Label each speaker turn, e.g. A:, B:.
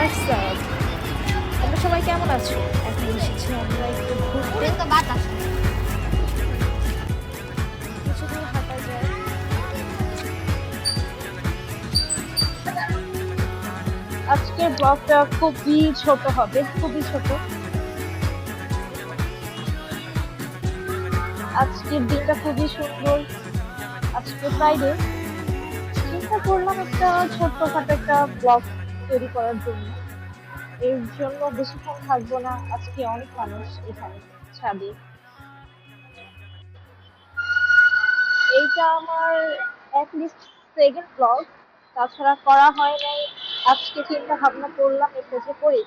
A: WhatsApp, তোমরা সবাই কেমন আছো? এখন এসেছি আমরা একটু ঘুরতে।
B: তো বাতাস
A: কিছু দূর হাঁটা যায়। আজকের ব্লগটা খুবই ছোট হবে, খুবই ছোট। আজকের দিনটা খুবই সুন্দর। আজকে ফ্রাইডে। চিন্তা করলাম একটা ছোট্টখাটো একটা ব্লগ তৈরি করার জন্য। এর জন্য বেশিক্ষণ থাকবো না, আজকে অনেক মানুষ এখানে ছাদে। এইটা আমার অ্যাটলিস্ট সেকেন্ড ব্লগ, তাছাড়া করা হয় নাই। আজকে চিন্তা ভাবনা করলাম এটা যে করি।